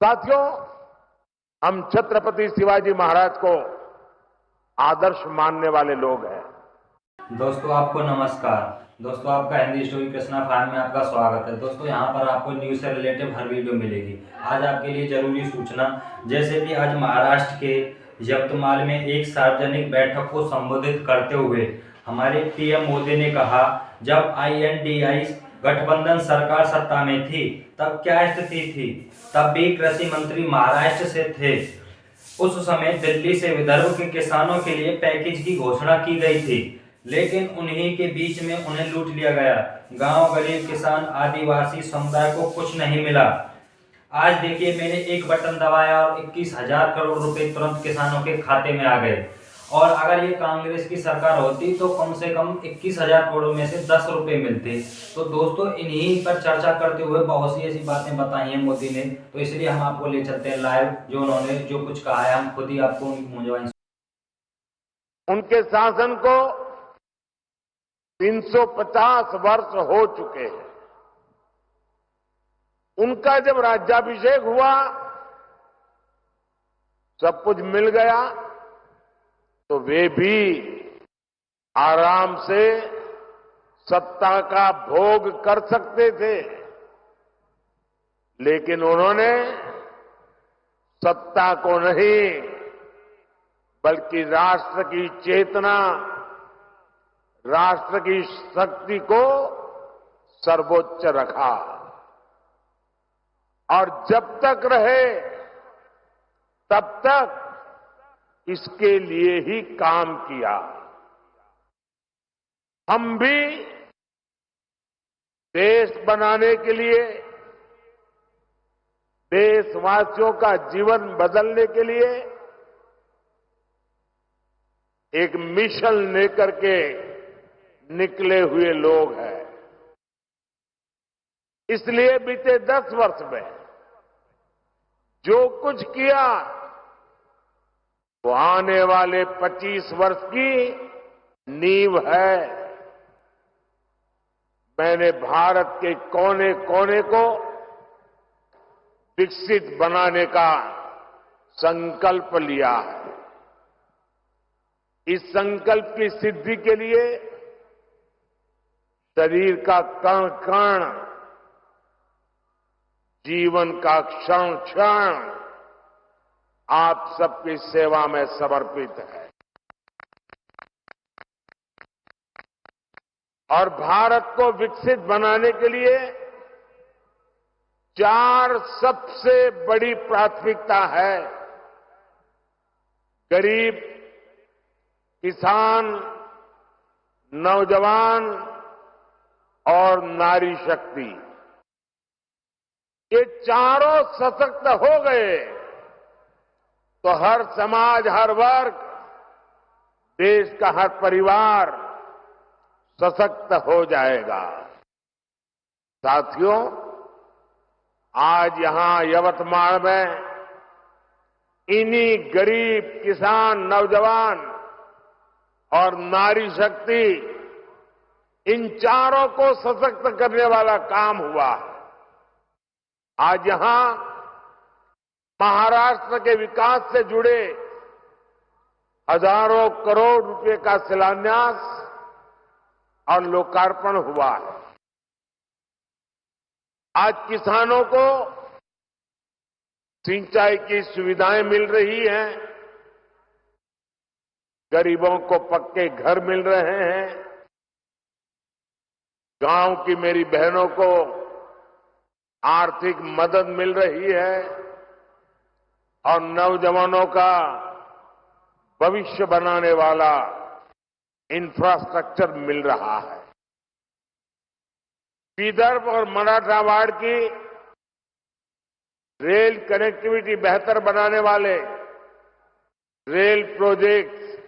साथियों, हम छत्रपति शिवाजी महाराज को आदर्श मानने वाले लोग हैं। दोस्तों आपको नमस्कार। दोस्तों आपका हिंदी स्टोरी कृष्णा फार्म में आपका स्वागत है। दोस्तों यहाँ पर आपको न्यूज़ से रिलेटेड हर वीडियो मिलेगी। आज आपके लिए जरूरी सूचना, जैसे कि आज महाराष्ट्र के यवतमाल में एक सार्वजनिक बैठक को संबोधित करते हुए हमारे पीएम मोदी ने कहा, जब INDI गठबंधन सरकार सत्ता में थी तब क्या स्थिति थी। तब भी कृषि मंत्री महाराष्ट्र से थे। उस समय दिल्ली से विदर्भ के किसानों के लिए पैकेज की घोषणा की गई थी, लेकिन उन्हीं के बीच में उन्हें लूट लिया गया। गांव, गरीब, किसान, आदिवासी समुदाय को कुछ नहीं मिला। आज देखिए, मैंने एक बटन दबाया और 21,000 करोड़ रुपए तुरंत किसानों के खाते में आ गए। और अगर ये कांग्रेस की सरकार होती तो कम से कम 21,000 करोड़ में से 10 रुपए मिलते। तो दोस्तों, इन्हीं पर चर्चा करते हुए बहुत सी ऐसी बातें बताई हैं मोदी ने, तो इसलिए हम आपको ले चलते हैं लाइव। जो उन्होंने जो कुछ कहा है, हम खुद ही आपको उनकी मुंजवानी। उनके शासन को 350 वर्ष हो चुके हैं। उनका जब राज्याभिषेक हुआ, सब कुछ मिल गया, तो वे भी आराम से सत्ता का भोग कर सकते थे। लेकिन उन्होंने सत्ता को नहीं, बल्कि राष्ट्र की चेतना, राष्ट्र की शक्ति को सर्वोच्च रखा। और जब तक रहे तब तक इसके लिए ही काम किया। हम भी देश बनाने के लिए, देशवासियों का जीवन बदलने के लिए एक मिशन लेकर के निकले हुए लोग हैं। इसलिए बीते 10 वर्ष में जो कुछ किया, वो आने वाले 25 वर्ष की नींव है। मैंने भारत के कोने कोने को विकसित बनाने का संकल्प लिया है। इस संकल्प की सिद्धि के लिए शरीर का कण कण, जीवन का क्षण क्षण आप सबकी सेवा में समर्पित है। और भारत को विकसित बनाने के लिए 4 सबसे बड़ी प्राथमिकता है: गरीब, किसान, नौजवान और नारी शक्ति। ये चारों सशक्त हो गए तो हर समाज, हर वर्ग, देश का हर परिवार सशक्त हो जाएगा। साथियों, आज यहां यवतमाल में इन्हीं गरीब, किसान, नौजवान और नारी शक्ति, इन चारों को सशक्त करने वाला काम हुआ। आज यहां महाराष्ट्र के विकास से जुड़े हजारों करोड़ रुपए का शिलान्यास और लोकार्पण हुआ है। आज किसानों को सिंचाई की सुविधाएं मिल रही हैं, गरीबों को पक्के घर मिल रहे हैं, गांव की मेरी बहनों को आर्थिक मदद मिल रही है और नौजवानों का भविष्य बनाने वाला इंफ्रास्ट्रक्चर मिल रहा है। विदर्भ और मराठवाड़ की रेल कनेक्टिविटी बेहतर बनाने वाले रेल प्रोजेक्ट्स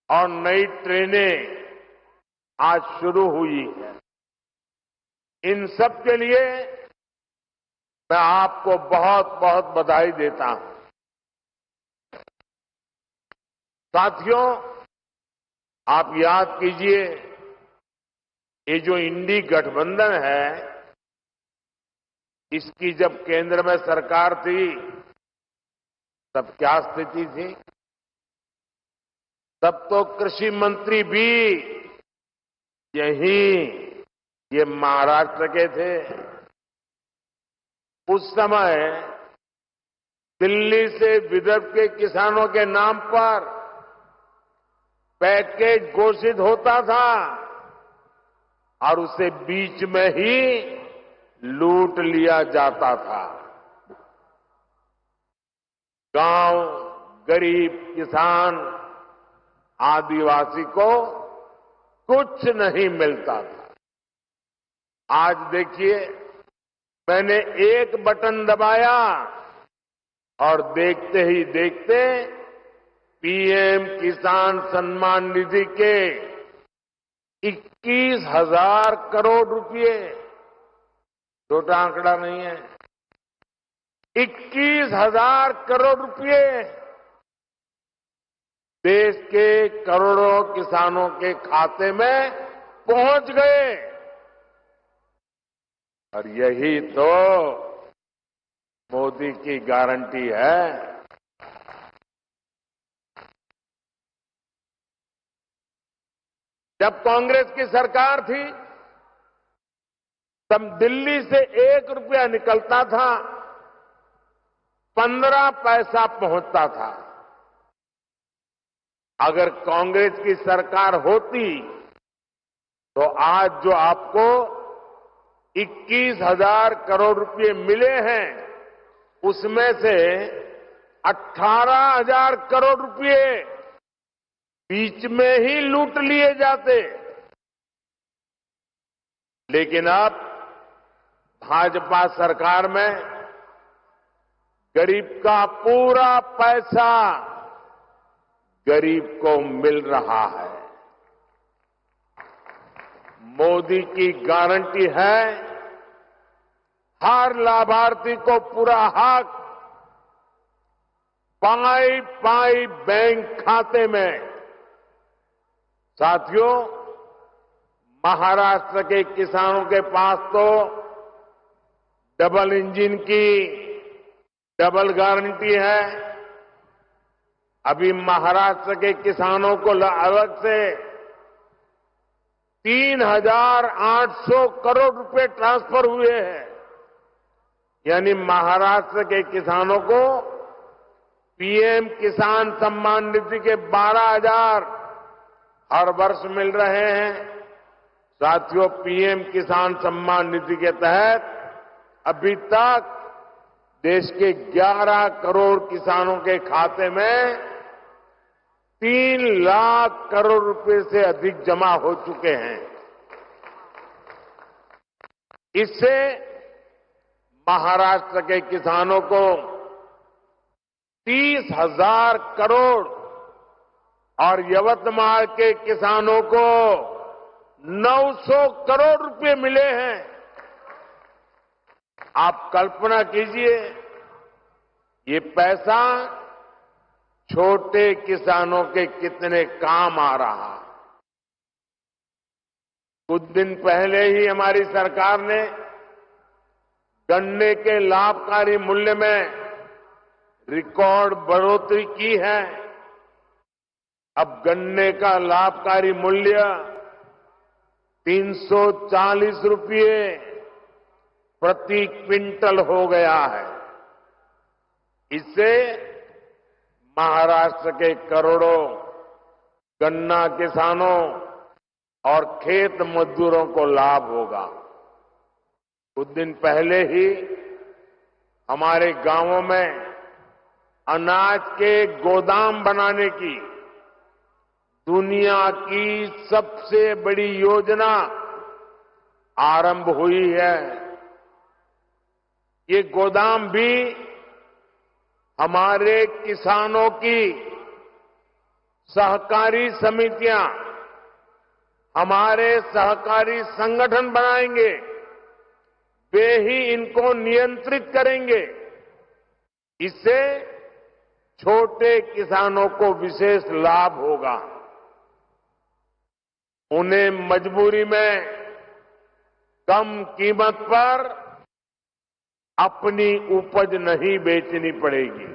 और नई ट्रेनें आज शुरू हुई है। इन सब के लिए मैं आपको बहुत बहुत बधाई देता हूं। साथियों, आप याद कीजिए, ये जो इंडी गठबंधन है, इसकी जब केंद्र में सरकार थी तब क्या स्थिति थी? तब तो कृषि मंत्री भी ये महाराष्ट्र के थे। उस समय दिल्ली से विदर्भ के किसानों के नाम पर पैकेज घोषित होता था और उसे बीच में ही लूट लिया जाता था। गांव, गरीब किसान, आदिवासी को कुछ नहीं मिलता था। आज देखिए, मैंने एक बटन दबाया और देखते ही देखते पीएम किसान सम्मान निधि के 21,000 करोड़ रुपए, छोटा आंकड़ा नहीं है, 21,000 करोड़ रुपए देश के करोड़ों किसानों के खाते में पहुंच गए। और यही तो मोदी की गारंटी है। जब कांग्रेस की सरकार थी तब दिल्ली से 1 रुपया निकलता था, 15 पैसा पहुंचता था। अगर कांग्रेस की सरकार होती तो आज जो आपको 21,000 करोड़ रुपए मिले हैं, उसमें से 18,000 करोड़ रुपए बीच में ही लूट लिए जाते। लेकिन अब भाजपा सरकार में गरीब का पूरा पैसा गरीब को मिल रहा है। मोदी की गारंटी है, हर लाभार्थी को पूरा हक पाई पाई बैंक खाते में। साथियों, महाराष्ट्र के किसानों के पास तो डबल इंजन की डबल गारंटी है। अभी महाराष्ट्र के किसानों को अलग से 3,800 करोड़ रुपए ट्रांसफर हुए हैं। यानी महाराष्ट्र के किसानों को पीएम किसान सम्मान निधि के 12,000 हर वर्ष मिल रहे हैं। साथियों, पीएम किसान सम्मान निधि के तहत अभी तक देश के 11 करोड़ किसानों के खाते में 3 लाख करोड़ रुपए से अधिक जमा हो चुके हैं। इससे महाराष्ट्र के किसानों को 30,000 करोड़ और यवतमाल के किसानों को 900 करोड़ रुपए मिले हैं। आप कल्पना कीजिए, ये पैसा छोटे किसानों के कितने काम आ रहा है। कुछ दिन पहले ही हमारी सरकार ने गन्ने के लाभकारी मूल्य में रिकॉर्ड बढ़ोतरी की है। अब गन्ने का लाभकारी मूल्य 340 रुपये प्रति क्विंटल हो गया है। इससे महाराष्ट्र के करोड़ों गन्ना किसानों और खेत मजदूरों को लाभ होगा। कुछ दिन पहले ही हमारे गांवों में अनाज के गोदाम बनाने की दुनिया की सबसे बड़ी योजना आरंभ हुई है। ये गोदाम भी हमारे किसानों की सहकारी समितियां, हमारे सहकारी संगठन बनाएंगे। वे ही इनको नियंत्रित करेंगे। इससे छोटे किसानों को विशेष लाभ होगा। उन्हें मजबूरी में कम कीमत पर अपनी उपज नहीं बेचनी पड़ेगी।